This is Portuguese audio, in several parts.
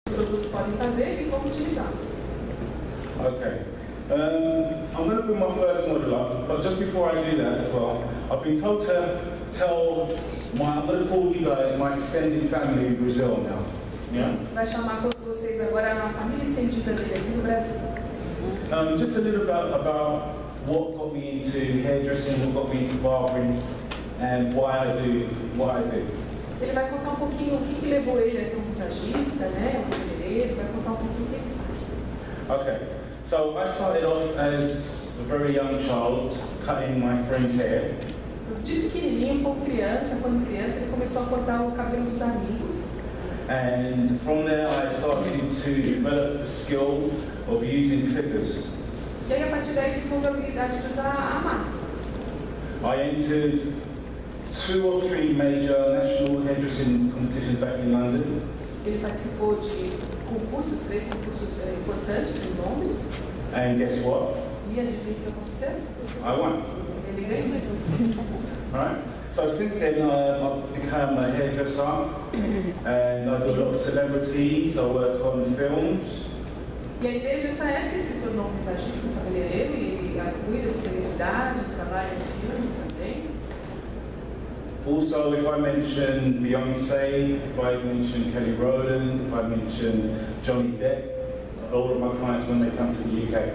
produtos podem fazer e como utilizá-los. Okay. I'm going to bring my first model up, but just before I do that as well, I've been told to tell I'm going to call you guys my extended family in Brazil now. Yeah? Vai chamar todos vocês agora a família estendida dele aqui no Brasil. Just a little bit about what got me into hairdressing, what got me into barbering, and why I do what I do. Ele vai contar um pouquinho o que levou ele a ser massagista, né? O cabeleireiro, vai contar um pouquinho o que ele faz. Okay, so I started off as a very young child cutting my friend's hair. De pequenininho, quando criança, ele começou a cortar o cabelo dos amigos. And from there I started to develop the skill of using clippers. E aí, a partir daí, ele desenvolveu a habilidade de usar a máquina. I entered 2 or 3 major national hairdressing competitions back in London. Ele participou de concursos, 3 concursos importantes em Londres. And guess what? E adivinha o que aconteceu? I won. Ele ganhou. Right? So since then I've become a hairdresser and I do a lot of celebrities, I work on films. E aí, desde essa época, ele se tornou um massagista, um cabeleireiro, e ele cuida de celebridades, trabalha em filmes também. Also, if I mention Beyonce, if I mention Kelly Rowland, if I mention Johnny Depp, all of my clients when they come to the UK.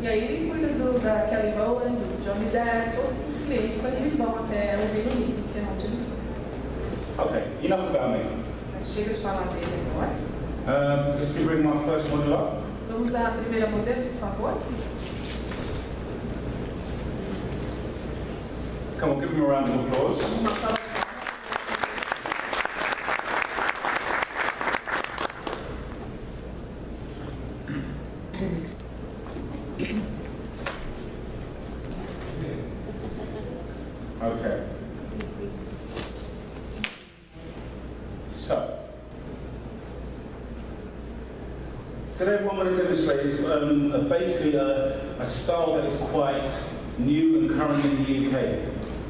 E aí ele cuida da Kelly Rowland, do Johnny Depp, todos esses clientes, quando eles vão até o Reino Unido, que é onde ele foi. Okay, enough about me. Chega de falar dele agora. Let's bring my first model up. Vamos à primeira modelo, por favor. Come on, give him a round of applause. Uma salva de Okay. So, today what I'm going to demonstrate is basically a style that is quite new and current in the UK.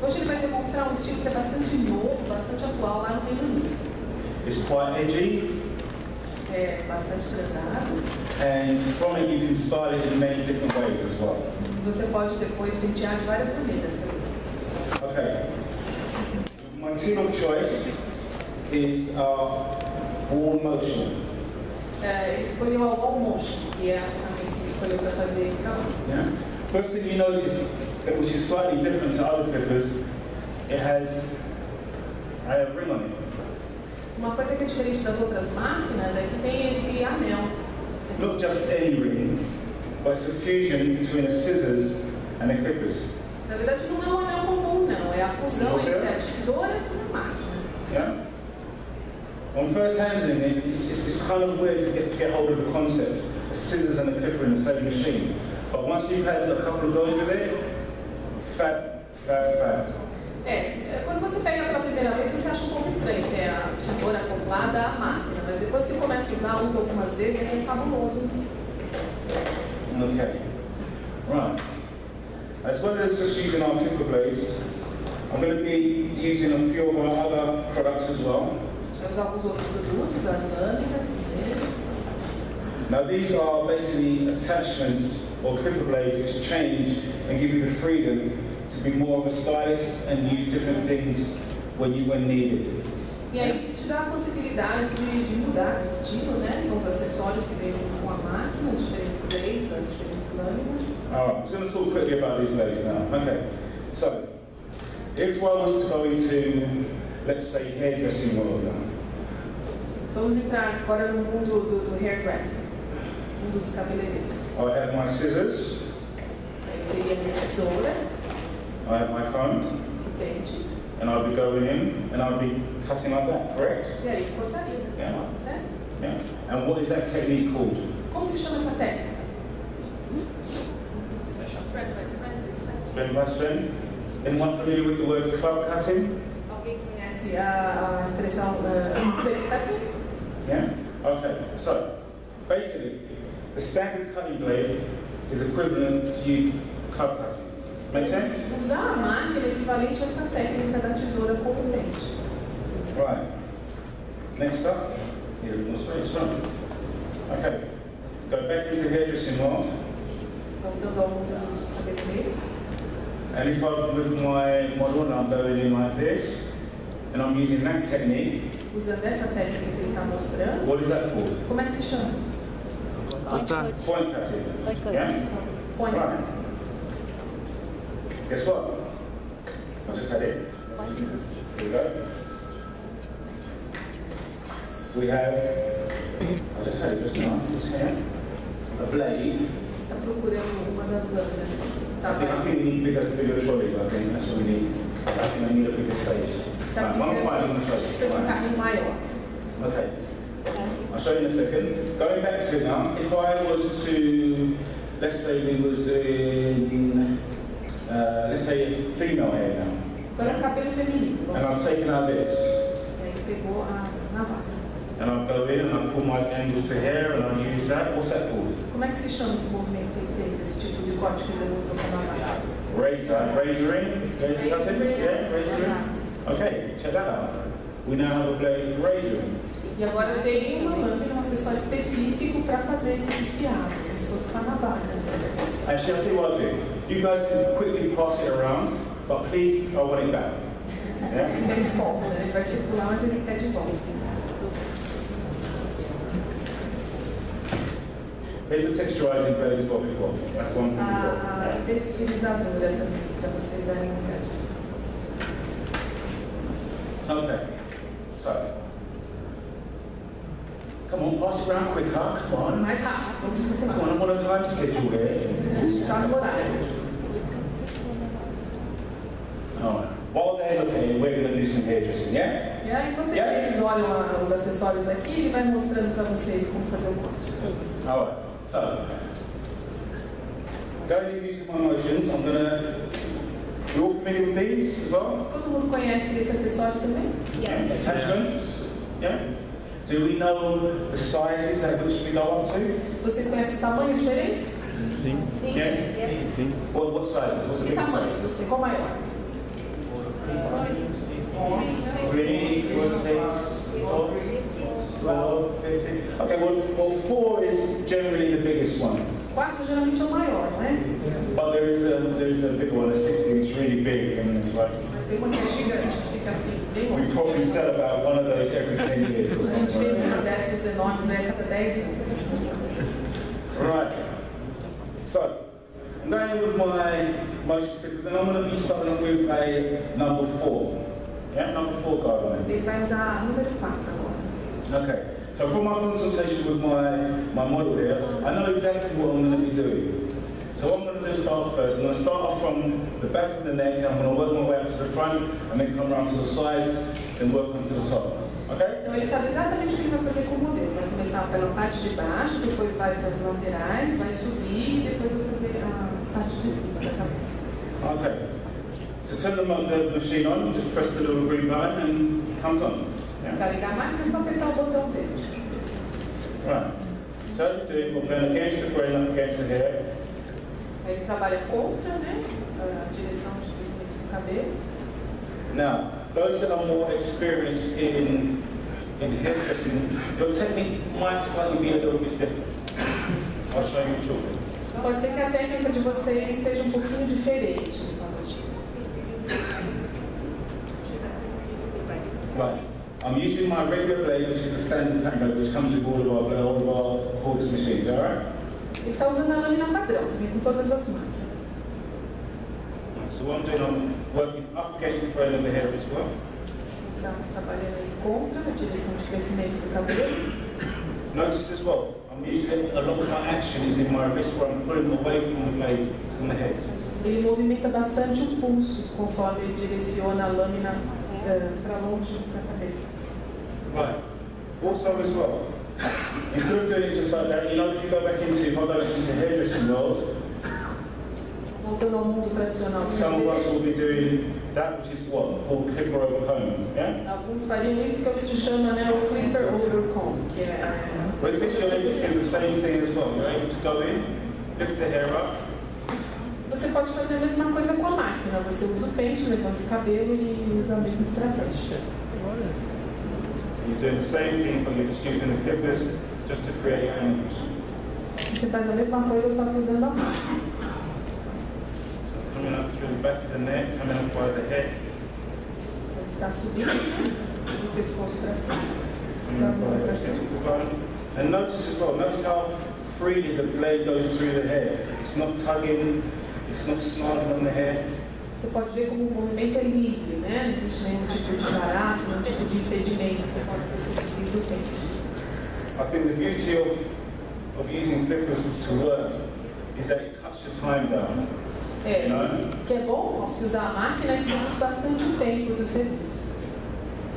Hoje ele vai demonstrar um estilo que é bastante novo, bastante atual lá no Reino Unido. It's quite edgy. É bastante transado. And from it you can style it in many different ways as well. Você pode depois pentear de várias maneiras também. Okay. My tool of choice is wall motion. Ele escolheu a wall motion, que é a ferramenta que ele escolheu para fazer esse trabalho. Yeah. First thing you notice, which is slightly different to other clippers, it has a ring on it. Uma coisa que é diferente das outras máquinas é que tem esse anel. It's not just any ring, but it's a fusion between the scissors and the clippers. Na verdade, não é um anel comum, não. É a fusão entre a tesoura e a máquina. Yeah? On first handling it, it's kind of weird to get hold of the concept, the scissors and the clipper in the same machine. But once you've had a couple of goes with it, fab. Quando você pega pela primeira vez, você acha um pouco estranho ter a tesoura acoplada à máquina, mas depois que começa a usar, usa algumas vezes, é fabuloso. Okay. Right. As well as just using our clipper blades, I'm going to be using a few of our other products as well. Vai usar alguns outros produtos, as lâminas dele. Now these are basically attachments or clipper blades which change and give you the freedom to be more of a stylist and use different things when needed. E aí isso te dá a possibilidade de mudar o estilo, né? São os acessórios que vêm com a máquina, as diferentes blades, as diferentes lâminas. Alright, I'm just going to talk quickly about these blades now. Okay, so if I was to go into, let's say, hairdressing world now. Vamos entrar agora no mundo do hairdressing, mundo dos cabeleireiros. I have my scissors. Eu teria minha tesoura. I have my comb. Entende? And I'll be going in and I'll be cutting like that, correct? E aí cortaria dessa forma, certo? Yeah. And what is that technique called? Como se chama essa técnica? Spin by spin. Anyone familiar with the words club cutting? Alguém conhece a expressão club cutting? Yeah? Okay, so basically the standard cutting blade is equivalent to club cutting. Make sense? Usar a máquina é equivalente a essa técnica da tesoura comumente. Right. Next up, here we go straight. Okay. Go back into hairdressing world. Voltando ao mundo dos cabeleireiros. And if I'm with my model and I'm going in like this, and I'm using that technique. Usando essa técnica que ele está mostrando. What is that called? Como é que se chama? Point cutting. Yeah? Point Right. cutting. Guess what? I just had it. Here we go. We have, I just had it just now, this here, a blade. Está procurando uma das lâminas. I think we need bigger trolleys, I think that's what we need. I think I need a bigger space. Right, one five on the trolley. Precisa de um carrinho maior. Okay. I'll show you in a second. Going back to it now, if I was to, let's say we was doing, let's say female hair now. Agora cabelo feminino. And I've taken out this. E aí pegou a navalha. And I'll go in and I'll pull my angles to hair and I'll use that. What's that called? Como é que se chama esse movimento que ele fez, esse tipo de corte que ele demonstrou com a navalha? Razoring? Yeah, razoring. Okay, check that out. We now have a blade for razoring. E agora tem uma lâmina, um acessório específico para fazer esse desfiado, como se fosse com a navalha. Actually, I'll tell you what I'll do. You guys can quickly pass it around, but please, I want it back. Yeah? Ele quer de volta, né? Ele vai circular, mas ele quer de volta. Here's the texturizing blade as well before. That's one thing before. A texturizadora também, para vocês darem uma olhadinha. Okay, so. Come on, pass it around quicker, come on. Mais rápido, vamos super Come on, I'm on a time schedule here. Está no horário. Alright, while they're looking, we're going to do some hairdressing, yeah? E aí, enquanto eles olham os acessórios aqui, ele vai mostrando para vocês como fazer o corte. Alright, so. Going to use my motions, I'm going to. You all familiar with these as well? Todo mundo conhece esse acessório também? Yeah. Attachments? Yeah? Do we know the sizes at which we go up to? Vocês conhecem os tamanhos diferentes? Sim. Yeah? Sim. What sizes? What's the Que biggest tamanhos? size? Você, qual maior? 3, 4, 6, 12, 15. Okay, well 4 is generally the biggest one. 4 geralmente é o maior, né? But there is a bigger one, a 16, it's really big. I mean, it's like, Mas tem uma que é gigante, que fica assim, bem we longe. probably sell about one of those every 10 years. Or A gente something, vê uma right? dessas enormes aí a cada 10 anos. Right. So, I'm going with my motion figures, and I'm going to be starting off with a number 4. Yeah, number 4 card on it. Ele vai usar a número 4 agora. Okay. So from my consultation with my model here, I know exactly what I'm going to be doing. So what I'm going to do is start first. I'm going to start off from the back of the neck, and I'm going to work my way up to the front, and then come around to the sides, and work onto the top. Okay? Então ele sabe exatamente o que ele vai fazer com o modelo. Vai começar pela parte de baixo, depois vai para as laterais, vai subir e depois vai fazer a parte de cima da cabeça. Okay. To turn the machine on, just press the little green button and it comes on. Yeah? Para ligar a máquina é só apertar o botão verde. Right. So we're going against the grain, up against the hair. Aí ele trabalha contra, né, a direção de crescimento do cabelo. Now, those that are more experienced in hairdressing, your technique might slightly be a little bit different. I'll show you shortly. Pode ser que a técnica de vocês seja um pouquinho diferente. Right. I'm using my regular blade, which is the standard hanger, which comes with all of our cordless machines, alright? Ele está usando a lâmina padrão, que vem com todas as máquinas. So what I'm doing, I'm working up against the grain of the hair as well. Está trabalhando aí contra a direção de crescimento do cabelo. Notice as well, I'm using a lot of my action is in my wrist where I'm pulling away from the blade, from the head. Ele movimenta bastante o pulso conforme ele direciona a lâmina para longe da cabeça. Right. Also as well, instead of doing it just like that, you know, if you go back into, if I go into hairdressing world, Voltando ao mundo tradicional do some of us will cabelo, be doing that, which is what, called clipper over comb, yeah? alguns fariam isso que é o que se chama, né, o clipper over comb, que é With this, you're able to do the same thing as well. You're able to go in, lift the hair up. Você pode fazer a mesma coisa com a máquina. Você usa o pente, levanta o cabelo e usa a mesma estratégia. You're doing the same thing, but you're just using the clippers just to create angles. Você faz a mesma coisa só que usando a máquina. So coming up through the back of the neck, coming up by the head. Ele está subindo do pescoço para cima. Coming up by the cervical bone. And notice as well, notice how freely the blade goes through the hair. It's not tugging, it's not snarling on the hair. Você pode ver como o movimento é livre, né? Não existe nenhum tipo de embaraço, nenhum tipo de impedimento quando você utiliza o tempo. I think the beauty of using clippers to work is that it cuts your time down. O que é bom ao se usar a máquina é que reduz bastante o tempo do serviço.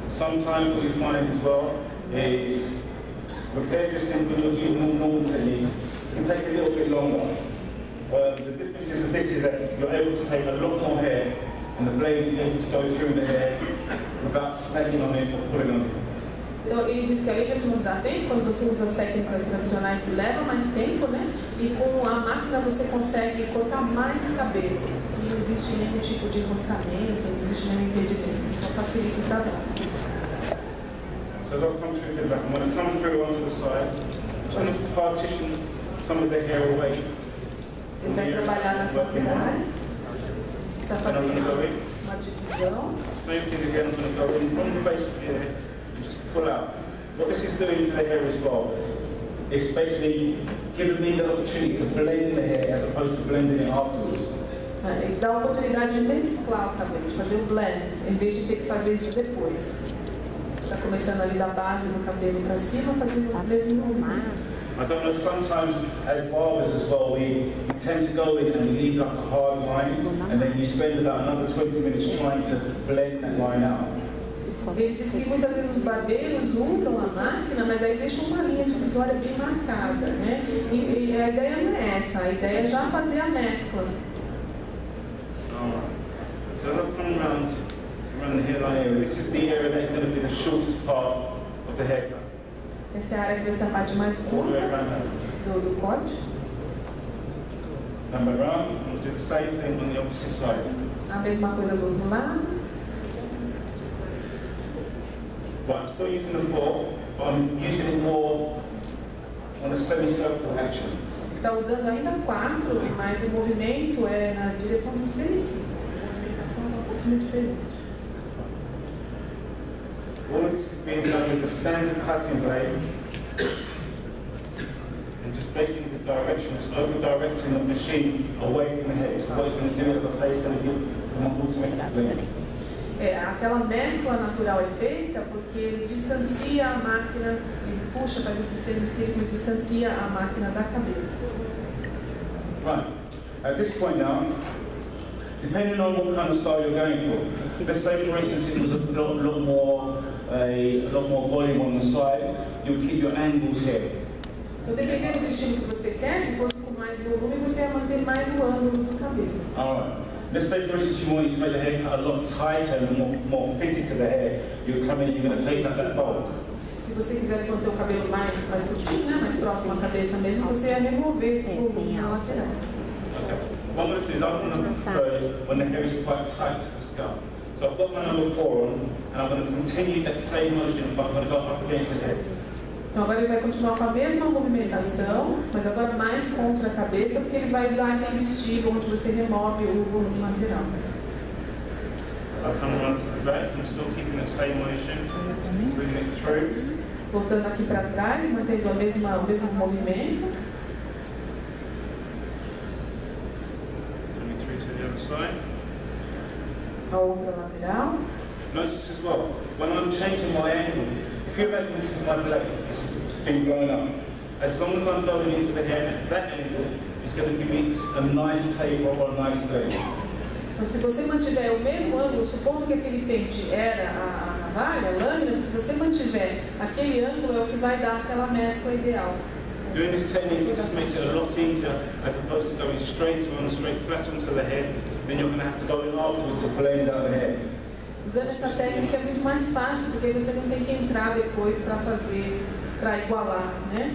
Sometimes what you find as well is with hairdressing, when you're using normal techniques, it can take a little bit longer. The difference with this is that you're able to take a lot more hair and the blade is able to go through the hair without snagging on it or pulling on it. Então, ele diz que além de economizar tempo, quando você usa as técnicas tradicionais que levam mais tempo, né? E com a máquina você consegue cortar mais cabelo. Não existe nenhum tipo de enroscamento, não existe nenhum impedimento. Então facilita o trabalho. So as I've come through the back, I'm going to come through onto the side. I'm going to partition some of the hair away. Ele vai trabalhar nas laterais. Está fazendo uma divisão. Same thing again, I'm going to go in from the base of the hair and just pull out. What this is doing to the hair as well, it's basically giving me the opportunity to blend the hair as opposed to blending it afterwards. Ele dá a oportunidade de mesclar o cabelo, de fazer o blend, em vez de ter que fazer isso depois. Está começando ali da base do cabelo para cima, fazendo o mesmo movimento. I don't know, sometimes as barbers as well, we tend to go in and leave like a hard line, and then you spend about another 20 minutes trying to blend that line out. Ele diz que muitas vezes os barbeiros usam a máquina, mas aí deixam uma linha divisória bem marcada, né? E a ideia não é essa, a ideia é já fazer a mescla. So as I've come around the hairline area, this is the area that is going to be the shortest part of the haircut. Essa é a área que vai ser a parte mais curta do corte. Come around, and we'll do the same thing on the opposite side. A mesma coisa do outro lado. Right, I'm still using the fork, but I'm using it more on a semicircle action. Está usando ainda 4, mas o movimento é na direção do semicírculo. A movimentação é um pouquinho diferente. All of this is being done with the standard cutting blade, and just basically the direction is over-directing the machine away from the head. So what it's going to do, as I say, it's going to give an automatic blade. Aquela mescla natural é feita porque ele distancia a máquina, ele puxa, faz esse semicírculo e distancia a máquina da cabeça. Right, at this point now, depending on what kind of style you're going for, let's say for instance it was a lot more volume on the side, you'll keep your angles here. Então dependendo do estilo que você quer, se fosse com mais volume, você ia manter mais o ângulo do cabelo. Alright. Let's say for instance you want to make the haircut a lot tighter and more fitted to the hair. You're coming, you're going to take out that bulb. Se você quisesse manter o cabelo mais curtinho, né, mais próximo à cabeça mesmo, você ia remover esse volume na lateral. Okay. What I'm going to do is I'm going to prefer when the hair is quite tight to the scalp. So I've got my number 4 on, and I'm going to continue that same motion, but I'm going to go up against the head. Então agora ele vai continuar com a mesma movimentação, mas agora mais contra a cabeça, porque ele vai usar aquele estilo onde você remove o volume lateral. I'll come around to the back, I'm still keeping that same motion, bringing it through. Voltando aqui para trás, mantendo o mesmo movimento. Coming through to the other side. A outra lateral. Notice as well, when I'm changing my angle, if you imagine this is my blade, it's been going up. As long as I'm going into the hair at that angle, it's going to give me a nice taper or a nice blade. Mas se você mantiver o mesmo ângulo, supondo que aquele pente era a navalha, a lâmina, se você mantiver aquele ângulo é o que vai dar aquela mescla ideal. Doing this technique, it just makes it a lot easier as opposed to going straight flat onto the head, then you're going to have to go in afterwards to blend out the hair. Usando essa técnica é muito mais fácil, porque você não tem que entrar depois para igualar, né?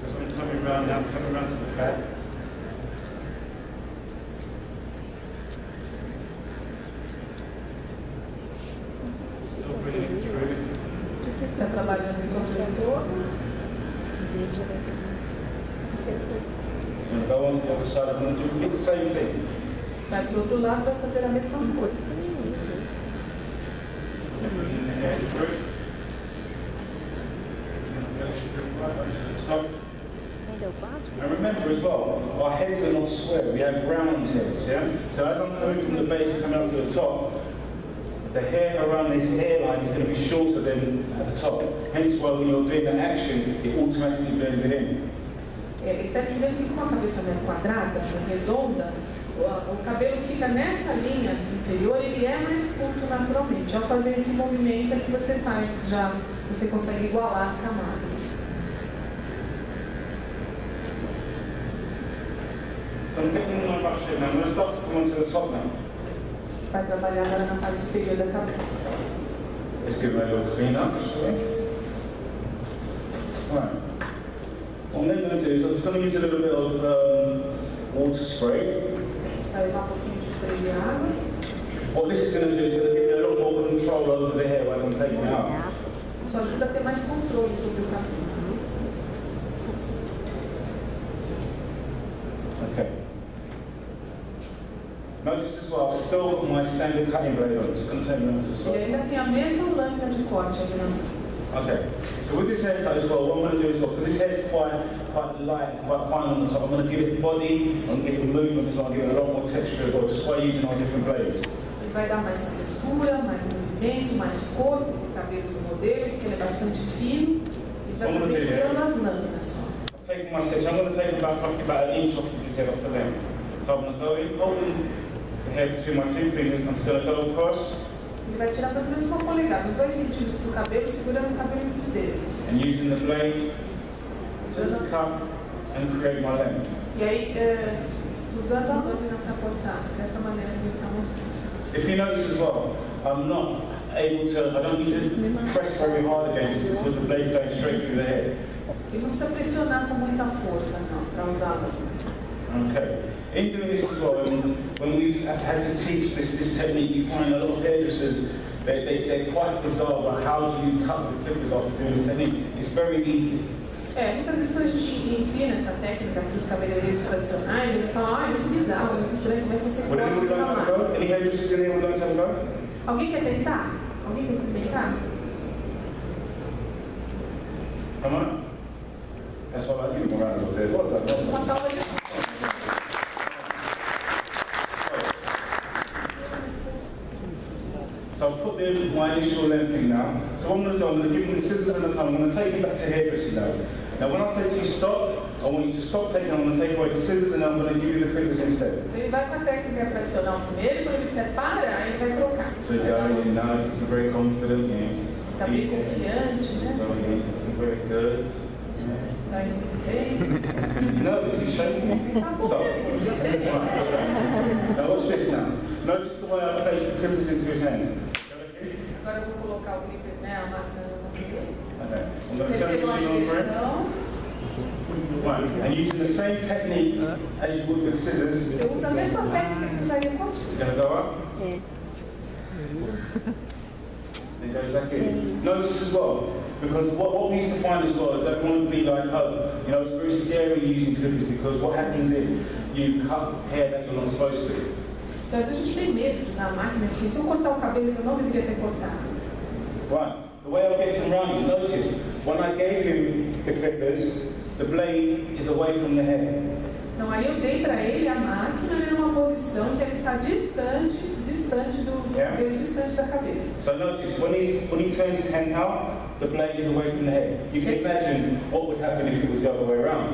So I'm coming around now, coming around to the back. Está trabalhando em todo. And go on to the other side, I'm going to do the same thing. Vai para o outro lado, vai fazer a mesma coisa. And remember as well, our heads are not square, we have round heads, yeah? So as I'm coming from the base coming up to the top, the hair around this hairline is going to be shorter than at the top. Hence why when you're doing an action, it automatically blends it in. Ele está explicando que com a cabeça quadrada, redonda, o cabelo fica nessa linha inferior, ele é mais curto naturalmente. Ao fazer esse movimento é que você faz, já você consegue igualar as camadas. So I'm getting my back shape now. I'm going to start to come onto the top now. Vai trabalhar agora na parte superior da cabeça. Let's give it a little clean up. Right. What I'm then going to do is I'm just going to use a little bit of water spray. Vai usar pouquinho de spray de água. What this is going to do is going to give me a lot more control over the hair as I'm taking it out. Isso ajuda a ter mais controle sobre o cabelo. Okay. Notice as well, I've still got my standard cutting blade on. Just going to take me onto the E side. ainda tem a mesma lâmina de corte aqui na mão. Okay. So with this haircut as well, what I'm going to do as well, because this hair's quite light, quite fine on the top, I'm going to give it body, I'm going to give it movement as well, I'm going to give it a lot more texture as well, just by using our different blades. Ele vai dar mais textura, mais movimento, mais corpo no cabelo do modelo, porque ele é bastante fino. E vai fazer isso usando as lâminas só. I'm taking my section, I'm going to take roughly about an inch off of this head off the length. So I'm going to go in, holding the hair between my two fingers, I'm just going to go across. Ele vai tirar mais ou menos 1 polegada, os 2 centímetros do cabelo, segurando o cabelo entre os dedos. And using the blade just to cut and create my length. E aí, usando a lâmina para cortar, dessa maneira que ele está mostrando. If you notice as well, I'm not able to, I don't need to press very hard against it because the blade's going straight through the hair. Ele não precisa pressionar com muita força, não, para usar a lâmina. Okay. In doing this as well, when we've had to teach this technique, you find a lot of hairdressers, they're quite bizarre about how do you cut with clippers after doing this technique. It's very easy. Muitas vezes quando a gente ensina essa técnica para os cabeleireiros tradicionais, eles falam, é muito bizarro, muito estranho, como é que você corta essa lâmina? Any hairdressers in here would like to have a go? Alguém quer tentar? Alguém quer experimentar? Come on. That's what I do around over there. Uma salva de... So I've put in my initial lengthening now. So what I'm going to do, I'm going to give them the scissors and the comb. I'm going to take you back to hairdressing now. Now when I say to you stop, I want you to stop taking, I'm going to take away the scissors and I'm going to give you the clippers instead. Ele vai com a técnica tradicional primeiro, quando ele separa, aí ele vai trocar. So he's going now, he's very confident. Está bem confiante, né? Very good. Está indo muito bem. He's nervous, he's shaking. Stop. Right. Now watch this now. Notice the way I place the clippers into his hand. Agora eu vou colocar o clipper, né, a máquina na mão dele. Okay. I'm going to turn Receba the a machine on for it. direção. Right. And using the same technique as you would with scissors. Você usa a mesma técnica que usaria com as It's going to go up. It goes back in. Notice as well, because what we used to find as well, that won't be like, oh, you know, it's very scary using clippers because what happens if you cut hair that you're not supposed to? Então, às vezes a gente tem medo de usar a máquina, porque se eu cortar o cabelo que eu não deveria ter cortado. Right. The way I get him running, notice, when I gave him the clippers, the blade is away from the hair. Então, aí eu dei para ele a máquina numa posição que ele está distante do cabelo, distante da cabeça. So notice, when he turns his hand out, the blade is away from the hair. You can imagine what would happen if it was the other way around.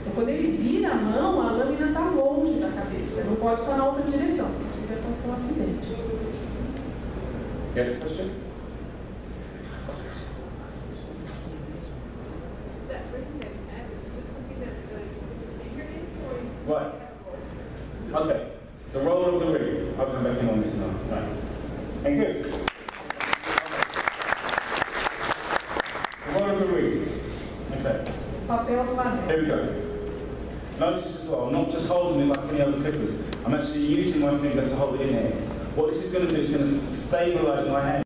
Então, quando ele vira a mão, a lâmina está longe da cabeça. Não pode estar na outra direção, senão poderia acontecer um acidente. You have a question? Right. Okay. The roll of the rig. I'll come back in on this now. Right. Thank you. The roll of the rig. Okay. Papel do anel. Here we go. Notice as well, I'm not just holding it like any other clippers. I'm actually using my finger to hold it in there. What this is going to do is going to stabilise my hand.